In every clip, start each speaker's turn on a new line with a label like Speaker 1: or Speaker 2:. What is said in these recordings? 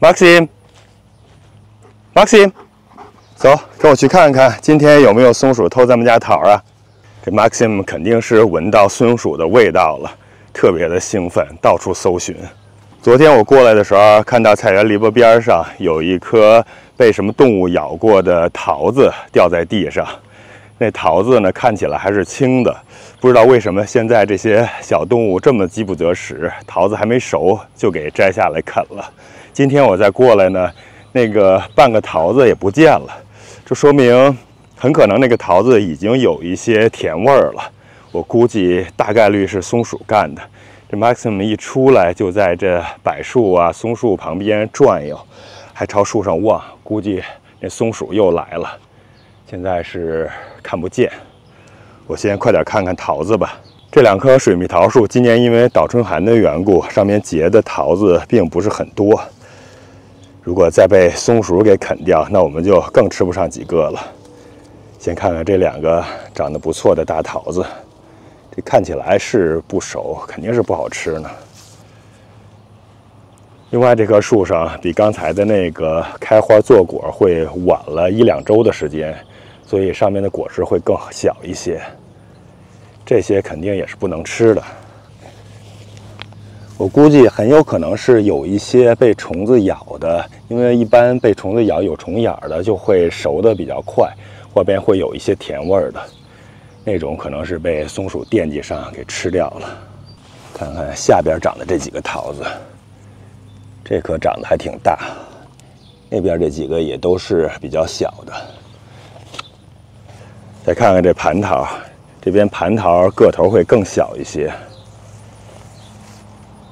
Speaker 1: Maxim， 走，跟我去看看，今天有没有松鼠偷咱们家桃啊？这 Maxim 肯定是闻到松鼠的味道了，特别的兴奋，到处搜寻。昨天我过来的时候，看到菜园篱笆边上有一颗被什么动物咬过的桃子掉在地上，那桃子呢看起来还是青的。 不知道为什么现在这些小动物这么饥不择食，桃子还没熟就给摘下来啃了。今天我再过来呢，那个半个桃子也不见了，这说明很可能那个桃子已经有一些甜味儿了。我估计大概率是松鼠干的。这 Maxim 一出来就在这柏树啊、松树旁边转悠，还朝树上望，估计那松鼠又来了。现在是看不见。 我先快点看看桃子吧。这两棵水蜜桃树今年因为倒春寒的缘故，上面结的桃子并不是很多。如果再被松鼠给啃掉，那我们就更吃不上几个了。先看看这两个长得不错的大桃子，这看起来是不熟，肯定是不好吃呢。另外，这棵树上比刚才的那个开花坐果会晚了1、2周的时间。 所以上面的果实会更小一些，这些肯定也是不能吃的。我估计很有可能是有一些被虫子咬的，因为一般被虫子咬有虫眼的就会熟的比较快，外边会有一些甜味的，那种可能是被松鼠惦记上给吃掉了。看看下边长的这几个桃子，这颗长得还挺大，那边这几个也都是比较小的。 再看看这蟠桃，这边蟠桃个头会更小一些。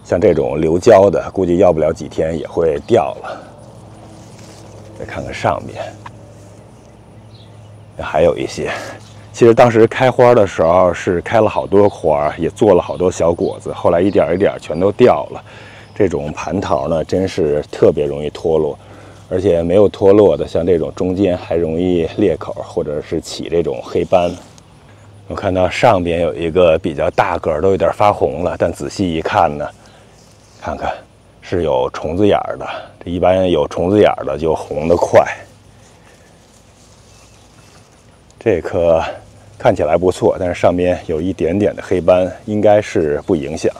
Speaker 1: 像这种流胶的，估计要不了几天也会掉了。再看看上边，还有一些。其实当时开花的时候是开了好多花，也做了好多小果子，后来一点一点全都掉了。这种蟠桃呢，真是特别容易脱落。 而且没有脱落的，像这种中间还容易裂口，或者是起这种黑斑。我看到上边有一个比较大个儿，都有点发红了，但仔细一看呢，看看是有虫子眼儿的。这一般有虫子眼儿的就红得快。这颗看起来不错，但是上边有一点点的黑斑，应该是不影响。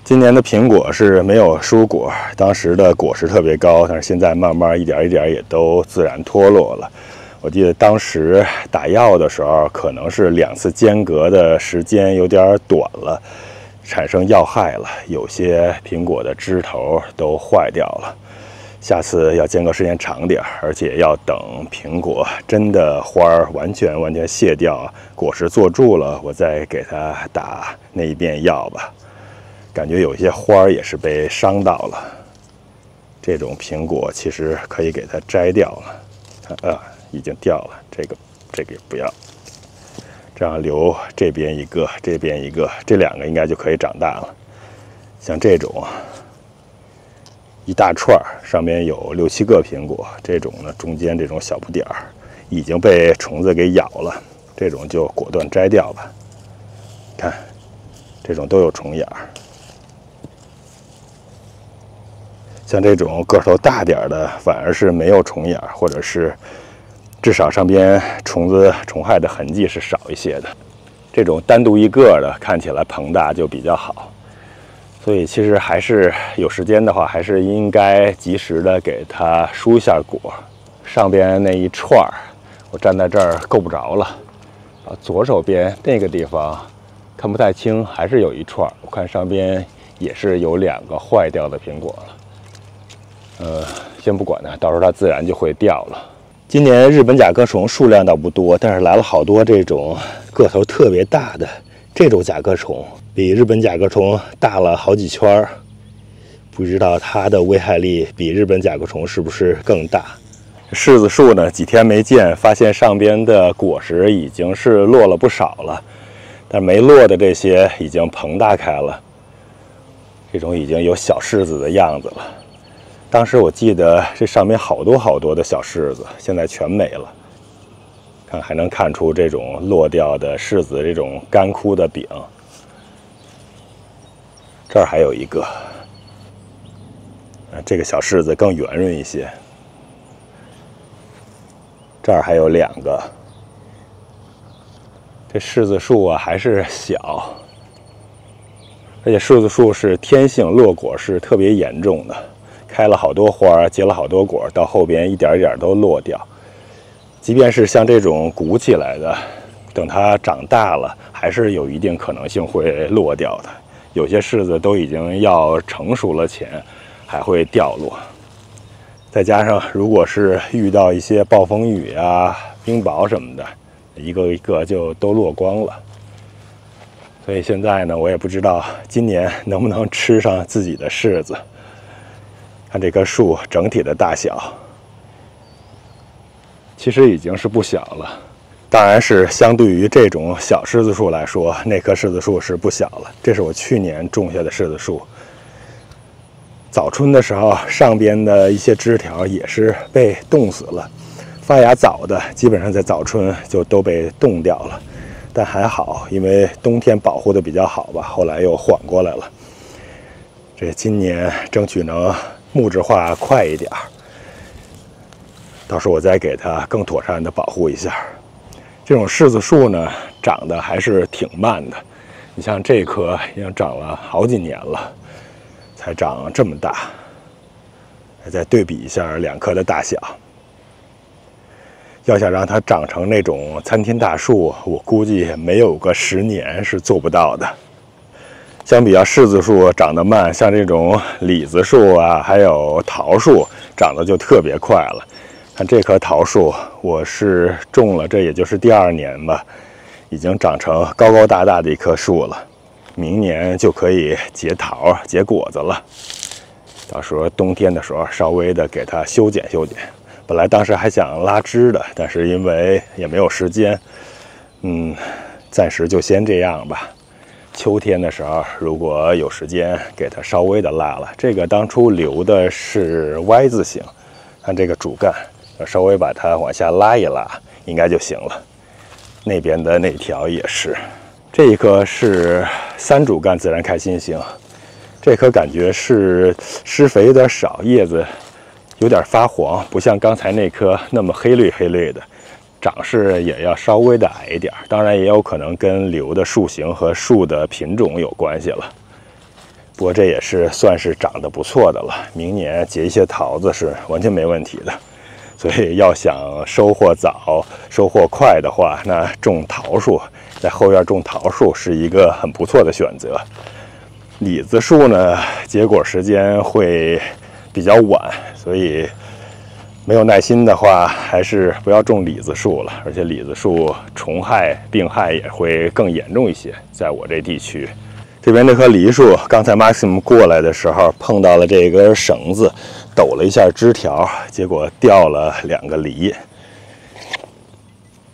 Speaker 1: 今年的苹果是没有蔬果，当时的果实特别高，但是现在慢慢一点一点也都自然脱落了。我记得当时打药的时候，可能是2次间隔的时间有点短了，产生药害了，有些苹果的枝头都坏掉了。下次要间隔时间长点，而且要等苹果真的花儿完全谢掉，果实坐住了，我再给它打那一遍药吧。 感觉有些花儿也是被伤到了，这种苹果其实可以给它摘掉了，已经掉了，这个也不要，这样留这边一个，这边一个，这2个应该就可以长大了。像这种一大串上面有6、7个苹果，这种呢中间这种小不点儿已经被虫子给咬了，这种就果断摘掉吧。看，这种都有虫眼儿。 像这种个头大点的，反而是没有虫眼，或者是至少上边虫害的痕迹是少一些的。这种单独一个的，看起来膨大就比较好。所以其实还是有时间的话，还是应该及时的给它疏一下果。上边那一串儿，我站在这儿够不着了。左手边那个地方看不太清，还是有一串。我看上边也是有2个坏掉的苹果了。 先不管它，到时候它自然就会掉了。今年日本甲壳虫数量倒不多，但是来了好多这种个头特别大的这种甲壳虫，比日本甲壳虫大了好几圈。不知道它的危害力比日本甲壳虫是不是更大？柿子树呢，几天没见，发现上边的果实已经是落了不少了，但没落的这些已经膨大开了，这种已经有小柿子的样子了。 当时我记得这上面好多的小柿子，现在全没了。看还能看出这种落掉的柿子这种干枯的柄。这儿还有一个，这个小柿子更圆润一些。这儿还有2个。这柿子树啊还是小，而且柿子树是天性落果是特别严重的，开了好多花，结了好多果，到后边一点一点都落掉。即便是像这种鼓起来的，等它长大了，还是有一定可能性会落掉的。有些柿子都已经要成熟了前，还会掉落。再加上如果是遇到一些暴风雨啊、冰雹什么的，一个一个就都落光了。所以现在呢，我也不知道今年能不能吃上自己的柿子。看这棵树整体的大小，其实已经是不小了。当然是相对于这种小柿子树来说，那棵柿子树是不小了。这是我去年种下的柿子树。早春的时候，上边的一些枝条也是被冻死了，发芽早的基本上在早春就都被冻掉了。但还好，因为冬天保护的比较好吧，后来又缓过来了。这今年争取能木质化快一点，到时候我再给它更妥善的保护一下。这种柿子树呢，长得还是挺慢的。你像这棵已经长了好几年了，才长这么大。再对比一下2棵的大小，要想让它长成那种参天大树，我估计没有个10年是做不到的。相比较柿子树长得慢，像这种李子树啊，还有桃树长得就特别快了。看这棵桃树，我是种了，这也就是第2年吧，已经长成高高大大的一棵树了。明年就可以结桃、结果子了。到时候冬天的时候，稍微的给它修剪修剪。本来当时还想拉枝的，但是因为也没有时间，暂时就先这样吧。秋天的时候，如果有时间，给它稍微的拉了。这个当初留的是 Y 字形，看这个主干，稍微把它往下拉一拉，应该就行了。那边的那条也是，这一棵是3主干自然开心型，这棵感觉是施肥有点少，叶子有点发黄，不像刚才那棵那么黑绿黑绿的。长势也要稍微的矮一点，当然也有可能跟留的树型和树的品种有关系了。不过这也是算是长得不错的了，明年结一些桃子是完全没问题的。所以要想收获早、收获快的话，那种桃树，在后院种桃树是一个很不错的选择。李子树呢，结果时间会比较晚，所以没有耐心的话，还是不要种李子树了。而且李子树虫害、病害也会更严重一些，在我这地区。这边这棵梨树，刚才 Maxim 过来的时候碰到了这根绳子，抖了一下枝条，结果掉了2个梨。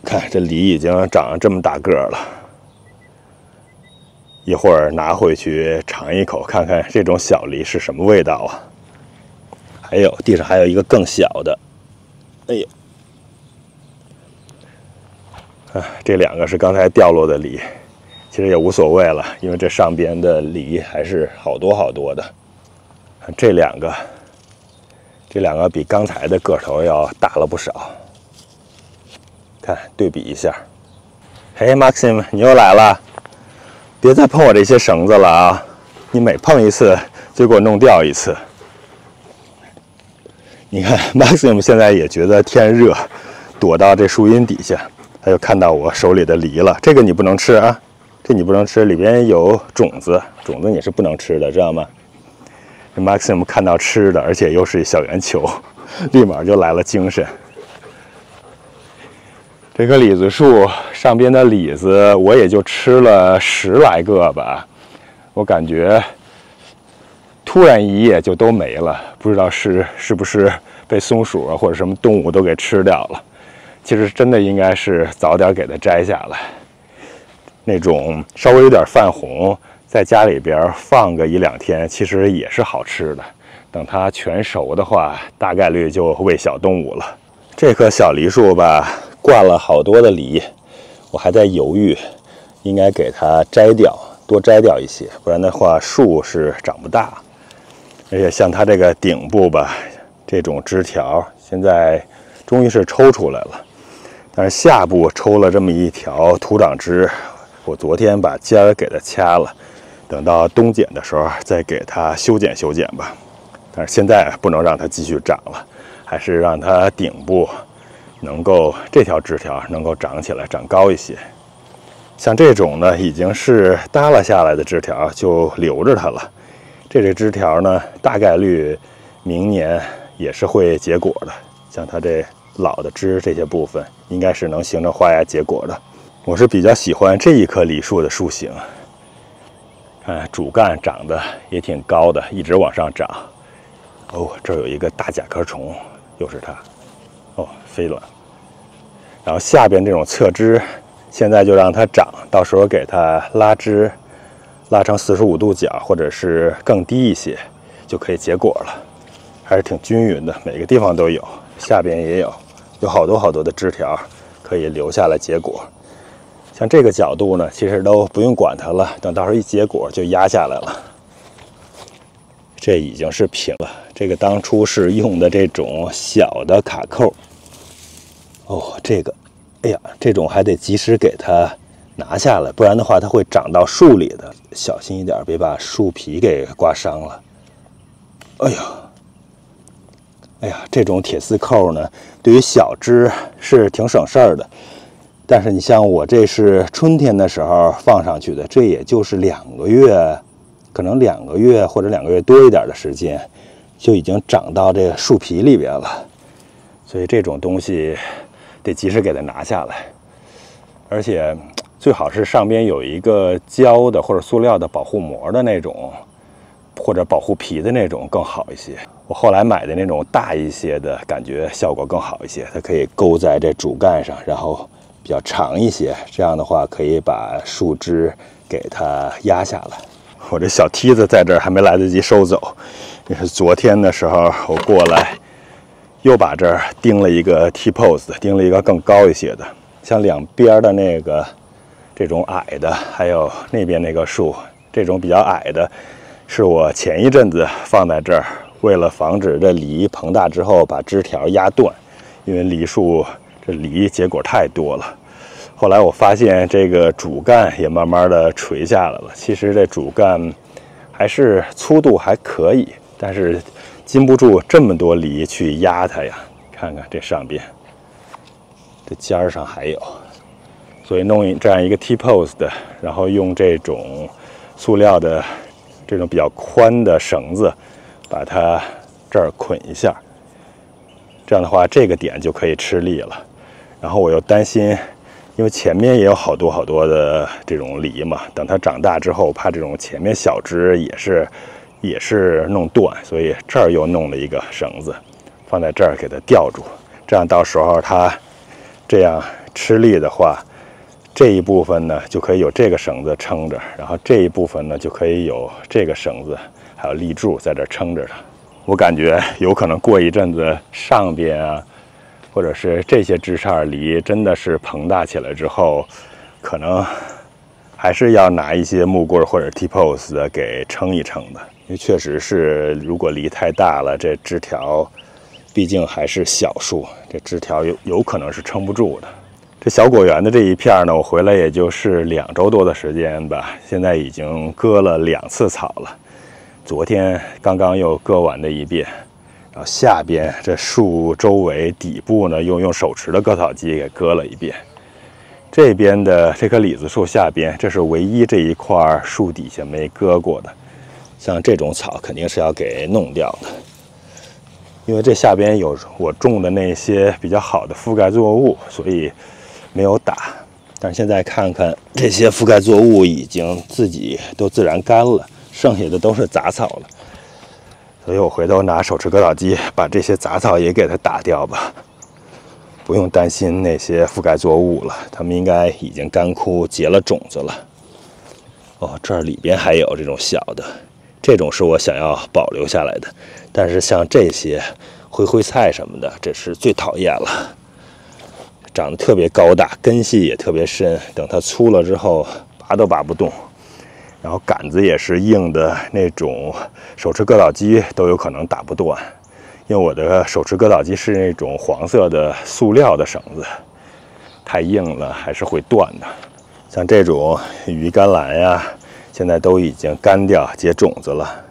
Speaker 1: 看这梨已经长这么大个了，一会儿拿回去尝一口，看看这种小梨是什么味道啊！还有地上还有一个更小的，哎呦，这2个是刚才掉落的梨。其实也无所谓了，因为这上边的梨还是好多好多的。这两个比刚才的个头要大了不少。看，对比一下。嘿 ，Maxim， 你又来了，别再碰我这些绳子了啊！你每碰一次就给我弄掉一次。你看 ，Maxim 现在也觉得天热，躲到这树荫底下，他又看到我手里的梨了。这个你不能吃啊！这你不能吃，里边有种子，种子你是不能吃的，知道吗？这 Maxim 看到吃的，而且又是小圆球，立马就来了精神。这棵李子树上边的李子，我也就吃了10来个吧，我感觉突然一夜就都没了，不知道是不是被松鼠啊或者什么动物都给吃掉了。其实真的应该是早点给它摘下来。那种稍微有点泛红，在家里边放个1、2天，其实也是好吃的。等它全熟的话，大概率就喂小动物了。这棵小梨树吧，挂了好多的梨，我还在犹豫，应该给它摘掉，多摘掉一些，不然的话树是长不大。而且像它这个顶部吧，这种枝条现在终于是抽出来了，但是下部抽了这么一条土长枝，我昨天把尖儿给它掐了，等到冬剪的时候再给它修剪修剪吧。但是现在不能让它继续长了，还是让它顶部能够这条枝条能够长起来，长高一些。像这种呢，已经是耷拉下来的枝条，就留着它了。这枝条呢，大概率明年也是会结果的。像它这老的枝这些部分，应该是能形成花芽结果的。我是比较喜欢这一棵梨树的树形，看主干长得也挺高的，一直往上长。哦，这儿有一个大甲壳虫，又是它。哦，飞了。然后下边这种侧枝，现在就让它长，到时候给它拉枝，拉成45度角，或者是更低一些，就可以结果了。还是挺均匀的，每个地方都有，下边也有好多的枝条可以留下来结果。像这个角度呢，其实都不用管它了，等到时候一结果就压下来了。这已经是平了，这个当初是用的这种小的卡扣。哦，这个，哎呀，这种还得及时给它拿下来，不然的话它会长到树里的。小心一点，别把树皮给刮伤了。哎呀，这种铁丝扣呢，对于小枝是挺省事儿的。但是你像我这是春天的时候放上去的，这也就是2个月，可能2个月或者2个月多一点的时间，就已经长到这个树皮里边了。所以这种东西得及时给它拿下来，而且最好是上边有一个胶的或者塑料的保护膜的那种，或者保护皮的那种更好一些。我后来买的那种大一些的，感觉效果更好一些，它可以勾在这主干上，然后比较长一些，这样的话可以把树枝给它压下来。我这小梯子在这儿还没来得及收走，也是昨天的时候我过来又把这儿钉了一个 T-post， 钉了一个更高一些的。像两边的那个这种矮的，还有那边那个树，这种比较矮的是我前一阵子放在这儿，为了防止这梨膨大之后把枝条压断，因为梨树这梨结果太多了。后来我发现这个主干也慢慢的垂下来了，其实这主干还是粗度还可以，但是禁不住这么多梨去压它呀。看看这上边，这尖上还有，所以弄这样一个 T-post， 然后用这种塑料的这种比较宽的绳子把它这儿捆一下，这样的话这个点就可以吃力了。然后我又担心，因为前面也有好多的这种梨嘛，等它长大之后，怕这种前面小枝也是弄断，所以这儿又弄了一个绳子，放在这儿给它吊住，这样到时候它这样吃力的话，这一部分呢就可以有这个绳子撑着，然后这一部分呢就可以有这个绳子还有立柱在这撑着它。我感觉有可能过一阵子上边啊，或者是这些枝杈梨真的是膨大起来之后，可能还是要拿一些木棍或者 T-post 给撑一撑的，因为确实是如果梨太大了，这枝条毕竟还是小树，这枝条有可能是撑不住的。这小果园的这一片呢，我回来也就是2周多的时间吧，现在已经割了2次草了，昨天刚刚又割完的一遍。然后下边这树周围底部呢，又用手持的割草机给割了一遍。这边的这棵李子树下边，这是唯一这一块树底下没割过的。像这种草肯定是要给弄掉的，因为这下边有我种的那些比较好的覆盖作物，所以没有打。但是现在看看这些覆盖作物已经自己都自然干了，剩下的都是杂草了。所以我回头拿手持割草机把这些杂草也给它打掉吧，不用担心那些覆盖作物了，它们应该已经干枯结了种子了。哦，这儿里边还有这种小的，这种是我想要保留下来的。但是像这些灰菜什么的，这是最讨厌了，长得特别高大，根系也特别深，等它粗了之后拔都拔不动。然后杆子也是硬的那种，手持割草机都有可能打不断，因为我的手持割草机是那种黄色的塑料的绳子，太硬了还是会断的。像这种羽衣甘蓝呀，现在都已经干掉结种子了，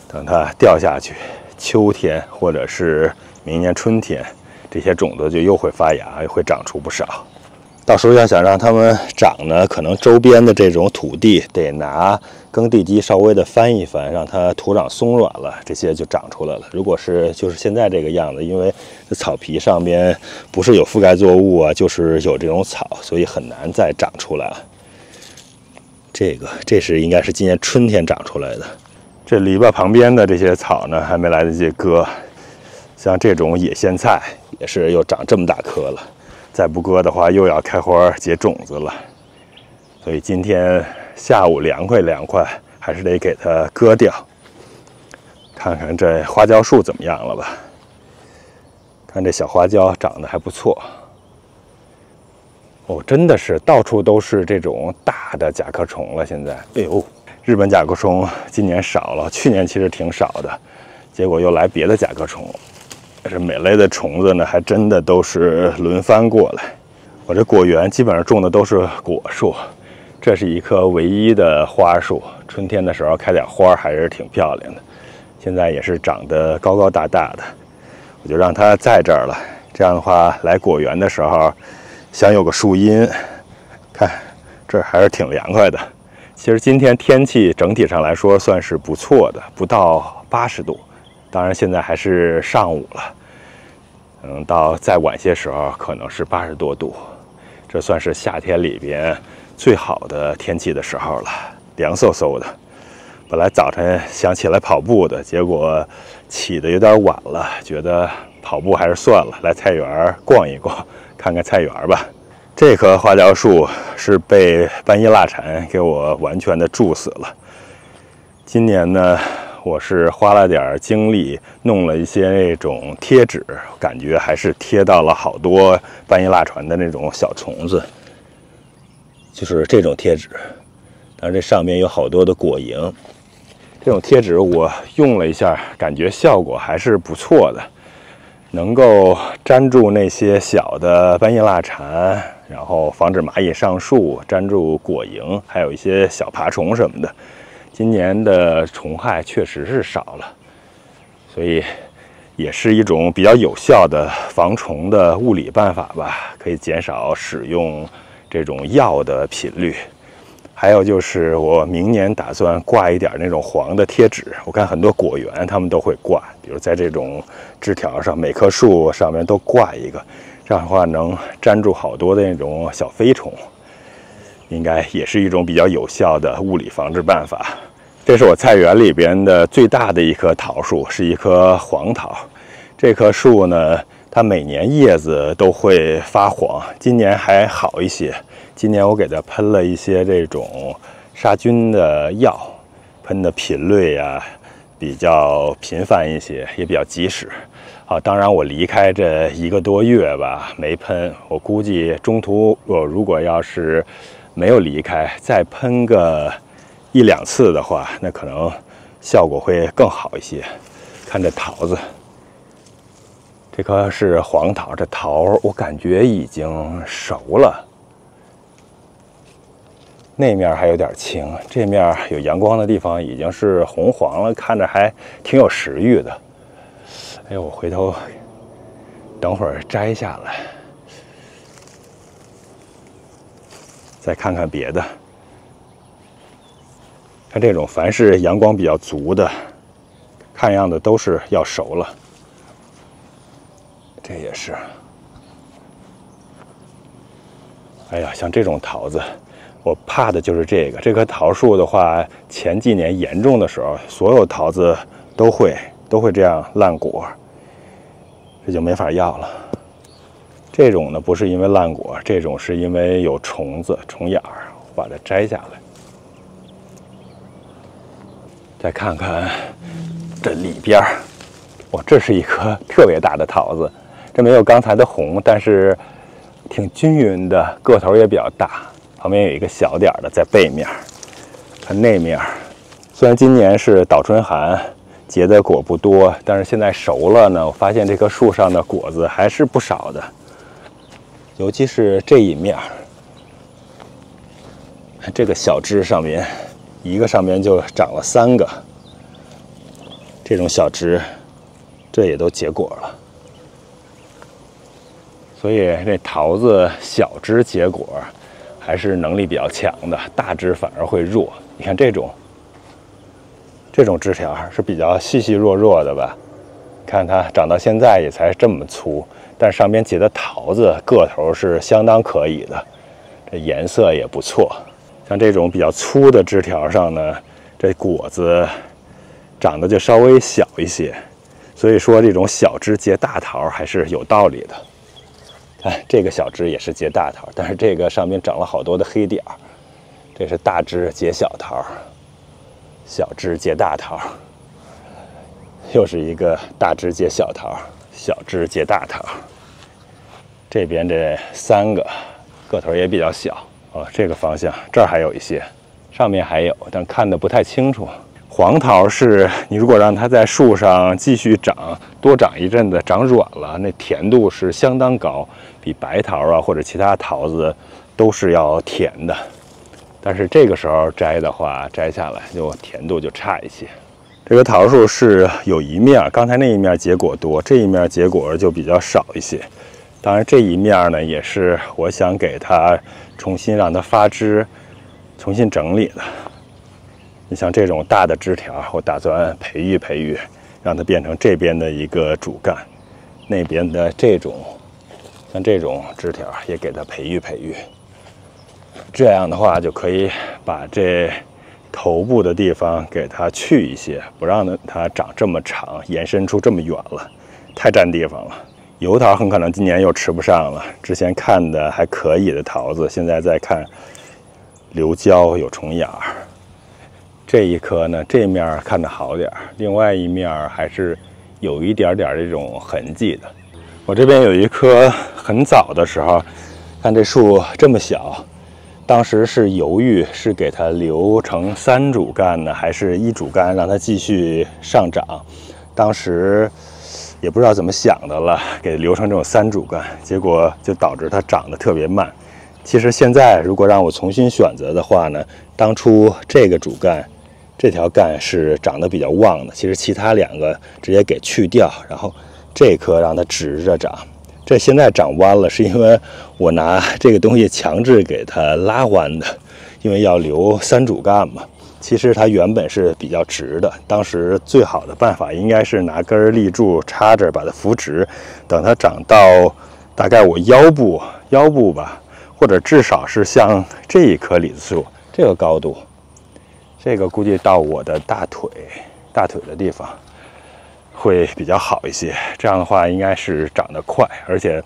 Speaker 1: 等它掉下去，秋天或者是明年春天，这些种子就又会发芽，又会长出不少。到时候要想让它们长呢，可能周边的这种土地得拿耕地机稍微的翻一翻，让它土壤松软了，这些就长出来了。如果是就是现在这个样子，因为草皮上边不是有覆盖作物啊，就是有这种草，所以很难再长出来了。这是应该是今年春天长出来的。这篱笆旁边的这些草呢，还没来得及割。像这种野苋菜也是又长这么大棵了。再不割的话，又要开花结种子了，所以今天下午凉快，还是得给它割掉。看看这花椒树怎么样了吧？看这小花椒长得还不错。哦，真的是到处都是这种大的甲壳虫了。现在，哎呦，日本甲壳虫今年少了，去年其实挺少的，结果又来别的甲壳虫。这每类的虫子呢，还真的都是轮番过来。我这果园基本上种的都是果树，这是一棵唯一的花树，春天的时候开点花还是挺漂亮的。现在也是长得高高大大的，我就让它在这儿了。这样的话，来果园的时候想有个树荫，看这还是挺凉快的。其实今天天气整体上来说算是不错的，不到80度。当然现在还是上午了，到再晚些时候可能是80多度，这算是夏天里边最好的天气的时候了，凉飕飕的。本来早晨想起来跑步的，结果起得有点晚了，觉得跑步还是算了，来菜园逛一逛，看看菜园吧。这棵花椒树是被斑叶蜡蝉给我完全的蛀死了。今年呢，我是花了点精力弄了一些那种贴纸，感觉还是贴到了好多斑叶蜡蝉的那种小虫子，就是这种贴纸。但是这上面有好多的果蝇，这种贴纸我用了一下，感觉效果还是不错的，能够粘住那些小的斑叶蜡蝉，然后防止蚂蚁上树，粘住果蝇，还有一些小爬虫什么的。今年的虫害确实是少了，所以也是一种比较有效的防虫的物理办法吧，可以减少使用这种药的频率。还有就是我明年打算挂一点那种黄的贴纸，我看很多果园他们都会挂，比如在这种枝条上，每棵树上面都挂一个，这样的话能粘住好多的那种小飞虫，应该也是一种比较有效的物理防治办法。这是我菜园里边的最大的一棵桃树，是一棵黄桃。这棵树呢，它每年叶子都会发黄，今年还好一些。今年我给它喷了一些这种杀菌的药，喷的频率呀比较频繁一些，也比较及时。当然我离开这1个多月吧，没喷。我估计中途我如果要是没有离开，再喷个1、2次的话，那可能效果会更好一些。看这桃子，这棵是黄桃，这桃我感觉已经熟了。那面还有点青，这面有阳光的地方已经是红黄了，看着还挺有食欲的。哎呦，我回头等会儿摘下来，再看看别的。看这种凡是阳光比较足的，看样子都是要熟了。这也是。哎呀，像这种桃子，我怕的就是这个。这棵桃树的话，前几年严重的时候，所有桃子都会这样烂果，这就没法要了。这种呢，不是因为烂果，这种是因为有虫子、虫眼儿，我把它摘下来。再看看这里边，哇，这是一颗特别大的桃子，这没有刚才的红，但是挺均匀的，个头也比较大。旁边有一个小点的在背面，看那面。虽然今年是倒春寒，结的果不多，但是现在熟了呢，我发现这棵树上的果子还是不少的，尤其是这一面。这个小枝上面，一个上面就长了3个，这种小枝，这也都结果了。所以这桃子小枝结果还是能力比较强的，大枝反而会弱。你看这种枝条是比较细细弱弱的吧？看它长到现在也才这么粗，但上边结的桃子个头是相当可以的，这颜色也不错。像这种比较粗的枝条上呢，这果子长得就稍微小一些，所以说这种小枝结大桃还是有道理的。看这个小枝也是结大桃，但是这个上面长了好多的黑点儿，这是大枝结小桃，小枝结大桃，又是一个大枝结小桃，小枝结大桃。这边这3个个头也比较小。哦，这个方向这儿还有一些，上面还有，但看得不太清楚。黄桃是你如果让它在树上继续长，多长一阵子，长软了，那甜度是相当高，比白桃啊或者其他桃子都是要甜的。但是这个时候摘的话，摘下来就甜度就差一些。这个桃树是有一面，刚才那一面结果多，这一面结果就比较少一些。当然这一面呢，也是我想给它重新让它发枝，重新整理的。你像这种大的枝条，我打算培育，让它变成这边的一个主干，那边的这种，像这种枝条也给它培育。这样的话就可以把这头部的地方给它去一些，不让它长这么长，延伸出这么远了，太占地方了。油桃很可能今年又吃不上了，之前看的还可以的桃子，现在再看流胶有虫眼儿。这一颗呢，这面看得好点儿，另外一面还是有一点点这种痕迹的。我这边有一棵很早的时候，看这树这么小，当时是犹豫是给它留成3主干呢，还是1主干让它继续上涨。当时也不知道怎么想的了，给留成这种3主干，结果就导致它长得特别慢。其实现在如果让我重新选择的话呢，当初这个主干，这条干是长得比较旺的，其实其他2个直接给去掉，然后这棵让它直着长。这现在长弯了，是因为我拿这个东西强制给它拉弯的，因为要留3主干嘛。其实它原本是比较直的，当时最好的办法应该是拿根立柱插着把它扶直，等它长到大概我腰部吧，或者至少是像这一棵李子树这个高度，这个估计到我的大腿的地方会比较好一些。这样的话应该是长得快，而且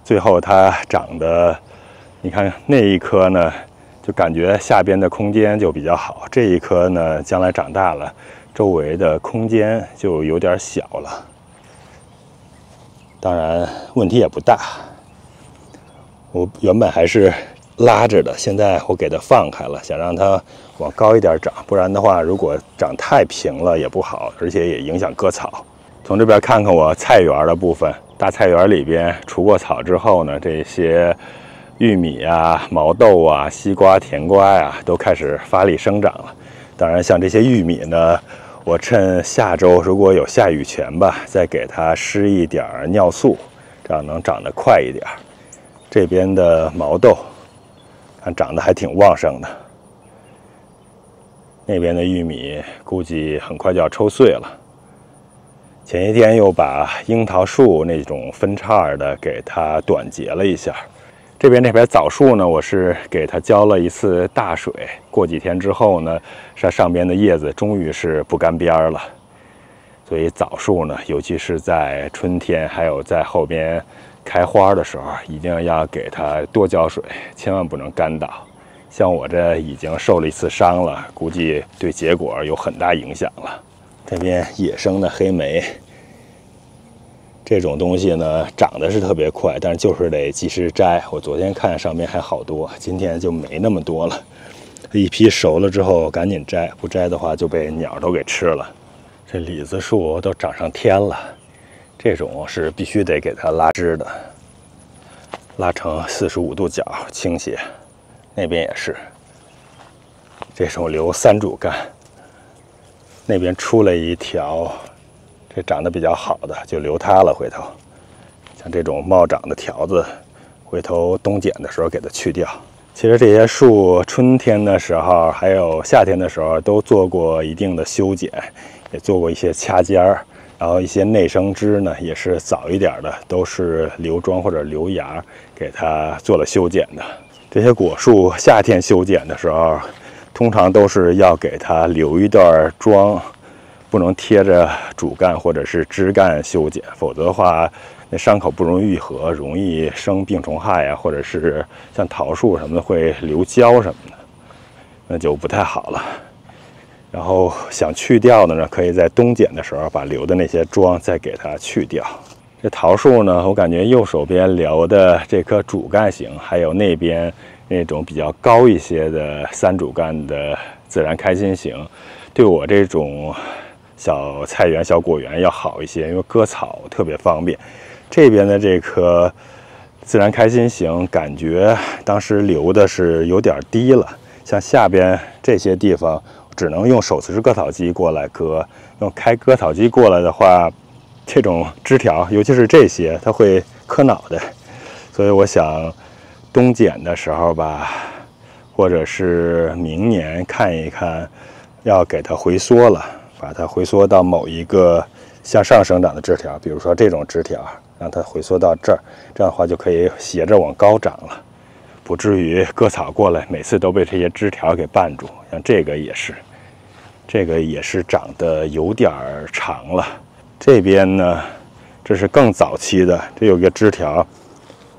Speaker 1: 最后它长得，你看那一棵呢，就感觉下边的空间就比较好，这一棵呢，将来长大了，周围的空间就有点小了。当然问题也不大，我原本还是拉着的，现在我给它放开了，想让它往高一点长，不然的话，如果长太平了也不好，而且也影响割草。从这边看看我菜园的部分，大菜园里边除过草之后呢，这些玉米啊、毛豆啊、西瓜、甜瓜呀，都开始发力生长了。当然，像这些玉米呢，我趁下周如果有下雨前吧，再给它施一点尿素，这样能长得快一点。这边的毛豆，看长得还挺旺盛的。那边的玉米估计很快就要抽穗了。前一天又把樱桃树那种分叉的给它短截了一下。这边枣树呢，我是给它浇了一次大水，过几天之后呢，它上边的叶子终于是不干边了。所以枣树呢，尤其是在春天，还有在后边开花的时候，一定要给它多浇水，千万不能干倒。像我这已经受了一次伤了，估计对结果有很大影响了。这边野生的黑莓，这种东西呢，长得是特别快，但是就是得及时摘。我昨天看上面还好多，今天就没那么多了。一批熟了之后赶紧摘，不摘的话就被鸟都给吃了。这李子树都长上天了，这种是必须得给它拉枝的，拉成45度角倾斜。那边也是，这种留3主干。那边出了一条。这长得比较好的就留它了，回头像这种冒长的条子，回头冬剪的时候给它去掉。其实这些树春天的时候还有夏天的时候都做过一定的修剪，也做过一些掐尖儿，然后一些内生枝呢也是早一点的，都是留桩或者留芽给它做了修剪的。这些果树夏天修剪的时候，通常都是要给它留一段桩。不能贴着主干或者是枝干修剪，否则的话，那伤口不容易愈合，容易生病虫害呀，或者是像桃树什么的会流胶什么的，那就不太好了。然后想去掉的呢，可以在冬剪的时候把留的那些桩再给它去掉。这桃树呢，我感觉右手边留的这棵主干型，还有那边那种比较高一些的3主干的自然开心型，对我这种小菜园、小果园要好一些，因为割草特别方便。这边的这棵自然开心型，感觉当时留的是有点低了。像下边这些地方，只能用手持割草机过来割。用开割草机过来的话，这种枝条，尤其是这些，它会磕脑袋。所以我想，冬剪的时候吧，或者是明年看一看，要给它回缩了。把它回缩到某一个向上生长的枝条，比如说这种枝条，让它回缩到这儿，这样的话就可以斜着往高长了，不至于割草过来每次都被这些枝条给绊住。像这个也是，这个也是长得有点长了。这边呢，这是更早期的，这有个枝条，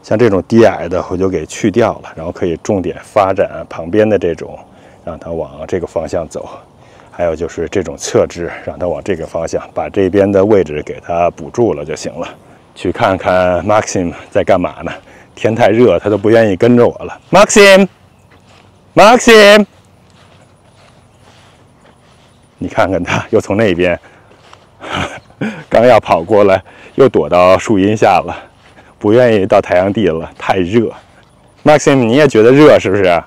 Speaker 1: 像这种低矮的我就给去掉了，然后可以重点发展旁边的这种，让它往这个方向走。还有就是这种侧枝，让它往这个方向，把这边的位置给它补住了就行了。去看看 Maxim 在干嘛呢？天太热，他都不愿意跟着我了。Maxim， 你看看他，又从那边刚要跑过来，又躲到树荫下了，不愿意到太阳地了，太热。Maxim， 你也觉得热是不是？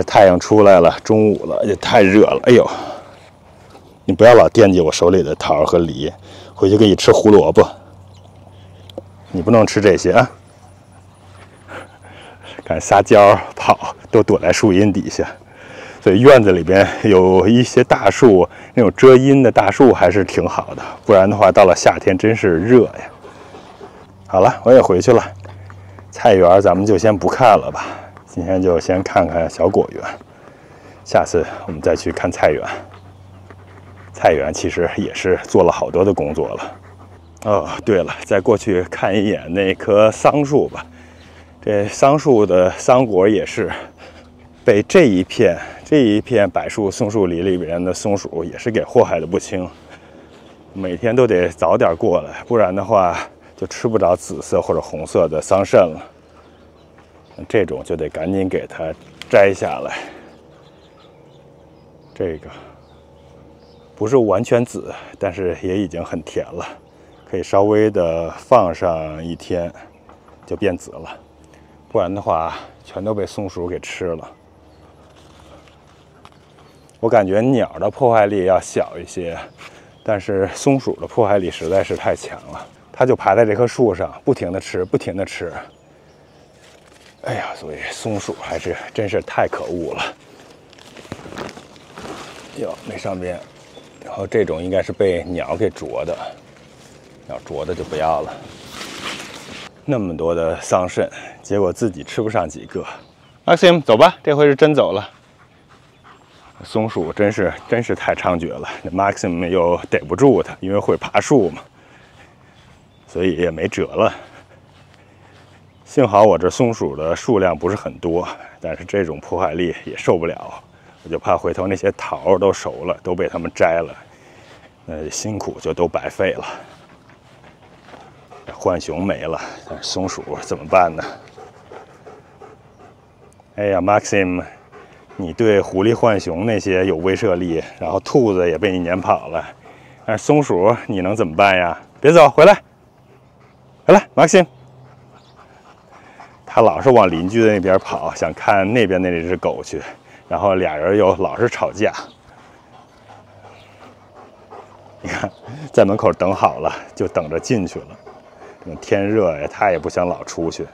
Speaker 1: 太阳出来了，中午了，也太热了。哎呦，你不要老惦记我手里的桃和梨，回去给你吃胡萝卜。你不能吃这些啊！看撒娇跑，都躲在树荫底下。所以院子里边有一些大树，那种遮阴的大树还是挺好的，不然的话，到了夏天真是热呀。好了，我也回去了。菜园咱们就先不看了吧。今天就先看看小果园，下次我们再去看菜园。菜园其实也是做了好多的工作了。哦，对了，再过去看一眼那棵桑树吧。这桑树的桑果也是被这一片柏树松树林里边的松鼠也是给祸害的不轻。每天都得早点过来，不然的话就吃不着紫色或者红色的桑葚了。这种就得赶紧给它摘下来。这个不是完全紫，但是也已经很甜了，可以稍微的放上1天就变紫了，不然的话全都被松鼠给吃了。我感觉鸟的破坏力要小一些，但是松鼠的破坏力实在是太强了，它就爬在这棵树上，不停的吃，不停的吃。哎呀，所以松鼠还是真是太可恶了。哟，那上边，然后这种应该是被鸟给啄的，鸟啄的就不要了。那么多的桑葚，结果自己吃不上几个。Maxim， 走吧，这回是真走了。松鼠真是太猖獗了，那 Maxim 又逮不住它，因为会爬树嘛，所以也没辙了。幸好我这松鼠的数量不是很多，但是这种破坏力也受不了。我就怕回头那些桃都熟了，都被它们摘了，那辛苦就都白费了。浣熊没了，但是松鼠怎么办呢？哎呀 ，Maxim， 你对狐狸、浣熊那些有威慑力，然后兔子也被你撵跑了，但是松鼠你能怎么办呀？别走，回来，回来 ，Maxim。他老是往邻居的那边跑，想看那边那只狗去，然后俩人又老是吵架。你看，在门口等好了，就等着进去了。天热呀，他也不想老出去。